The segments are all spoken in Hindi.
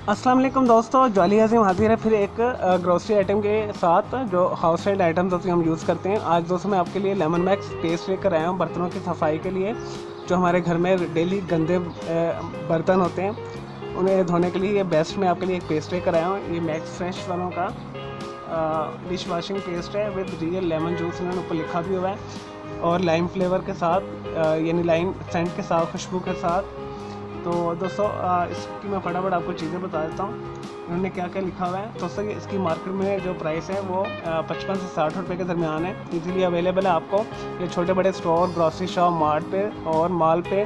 अस्सलाम वालेकुम दोस्तों, जॉली अज़ीम हाजिर है फिर एक ग्रोसरी आइटम के साथ जो हाउस होल्ड आइटम्स होती हैं हम यूज़ करते हैं। आज दोस्तों मैं आपके लिए लेमन मैक्स पेस्ट लेकर आया हूँ बर्तनों की सफाई के लिए। जो हमारे घर में डेली गंदे बर्तन होते हैं उन्हें धोने के लिए ये बेस्ट मैं आपके लिए एक पेस्ट लेकर आया हूँ। ये मैक्स फ्रेश वालों का डिश वॉशिंग पेस्ट है विद रियल लेमन जूस, इन्होंने ऊपर लिखा भी हुआ है, और लाइम फ्लेवर के साथ यानी लाइम सेंट के साथ, खुशबू के साथ। तो दोस्तों इसकी मैं फटाफट आपको चीज़ें बता देता हूँ इन्होंने क्या क्या लिखा हुआ है। दोस्तों इसकी मार्केट में जो प्राइस है वो 55 से 60 रुपये के दरमियान है। इजीली अवेलेबल है आपको ये छोटे बड़े स्टोर, ग्रॉसरी शॉप, मार्ट पे और मॉल पे,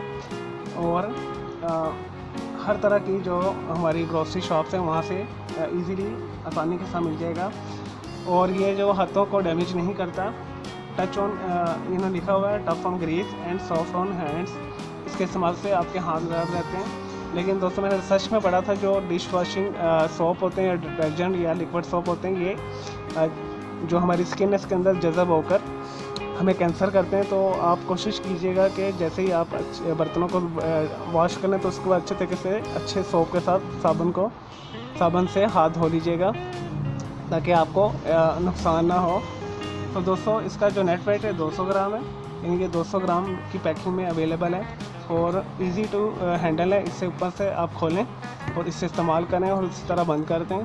और हर तरह की जो हमारी ग्रॉसरी शॉप्स हैं वहाँ से इजीली आसानी के साथ मिल जाएगा। और ये जो हाथों को डैमेज नहीं करता, टच ऑन इन्होंने लिखा हुआ है tough on grease and soft on hands. इसके इस्तेमाल से आपके हाथ गर्म रहते हैं। लेकिन दोस्तों मैंने रिसर्च में पढ़ा था जो डिश वॉशिंग सोप होते हैं या डिटर्जेंट या लिक्विड सोप होते हैं, ये जो हमारी स्किन है इसके अंदर जज़ब होकर हमें कैंसर करते हैं। तो आप कोशिश कीजिएगा कि जैसे ही आप बर्तनों को वॉश कर लें तो उसको अच्छे तरीके से अच्छे सोप के साथ साबुन से हाथ धो लीजिएगा ताकि आपको नुकसान ना हो। तो दोस्तों इसका जो नेट वेट है 200 ग्राम है, यानी कि 200 ग्राम की पैकिंग में अवेलेबल है और इजी टू हैंडल है। इससे ऊपर से आप खोलें और इससे इस्तेमाल करें और इसी तरह बंद कर दें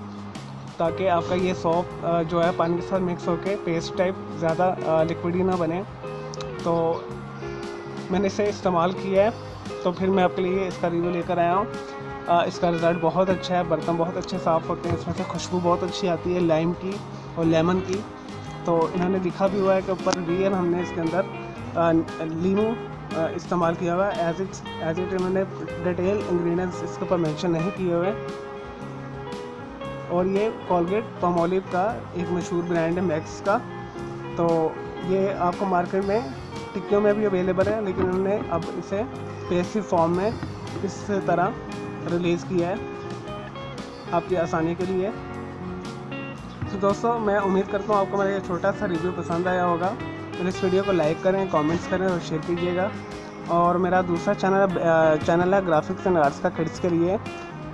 ताकि आपका ये सोप जो है पानी के साथ मिक्स होकर पेस्ट टाइप ज़्यादा लिक्विडी ना बने। तो मैंने इसे इस्तेमाल किया है तो फिर मैं आपके लिए इसका रिव्यू लेकर आया हूँ। इसका रिज़ल्ट बहुत अच्छा है, बर्तन बहुत अच्छे साफ़ होते हैं, इसमें से खुशबू बहुत अच्छी आती है लाइम की और लेमन की। तो इन्होंने लिखा भी हुआ है कि ऊपर रियल हमने इसके अंदर लीमू इस्तेमाल किया हुआ है। एज इट इन्होंने डिटेल इंग्रेडिएंट्स इसके ऊपर मेंशन नहीं किए हुए। और ये कोलगेट पामोलिव का एक मशहूर ब्रांड है मैक्स का। तो ये आपको मार्केट में टिक्कियों में भी अवेलेबल है, लेकिन उन्होंने अब इसे पेस्ट फॉर्म में इस तरह रिलीज़ किया है आपकी आसानी के लिए। तो दोस्तों मैं उम्मीद करता हूँ आपको मेरा ये छोटा सा रिव्यू पसंद आया होगा। तो इस वीडियो को लाइक करें, कमेंट्स करें और शेयर कीजिएगा। और मेरा दूसरा चैनल है ग्राफिक्स एंड आर्ट्स का किड्स के लिए,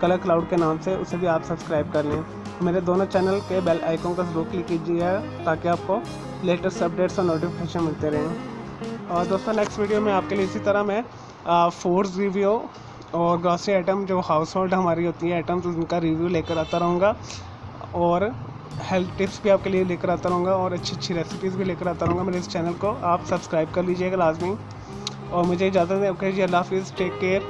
कलर क्लाउड के नाम से, उसे भी आप सब्सक्राइब कर लें। मेरे दोनों चैनल के बेल आइकन का ज़रूर क्लिक कीजिएगा ताकि आपको लेटेस्ट अपडेट्स और नोटिफिकेशन मिलते रहें। और दोस्तों नेक्स्ट वीडियो में आपके लिए इसी तरह मैं फूड्स रिव्यू और ग्रॉसरी आइटम जो हाउस होल्ड हमारी होती है आइटम्स उनका रिव्यू लेकर आता रहूँगा, और हेल्थ टिप्स भी आपके लिए लेकर आता रहूँगा, और अच्छी अच्छी रेसिपीज़ भी लेकर आता रहूँगा। मेरे इस चैनल को आप सब्सक्राइब कर लीजिएगा लाजमी। और मुझे इजाज़त है, ओके जी, अल्लाह हाफिज़, टेक केयर।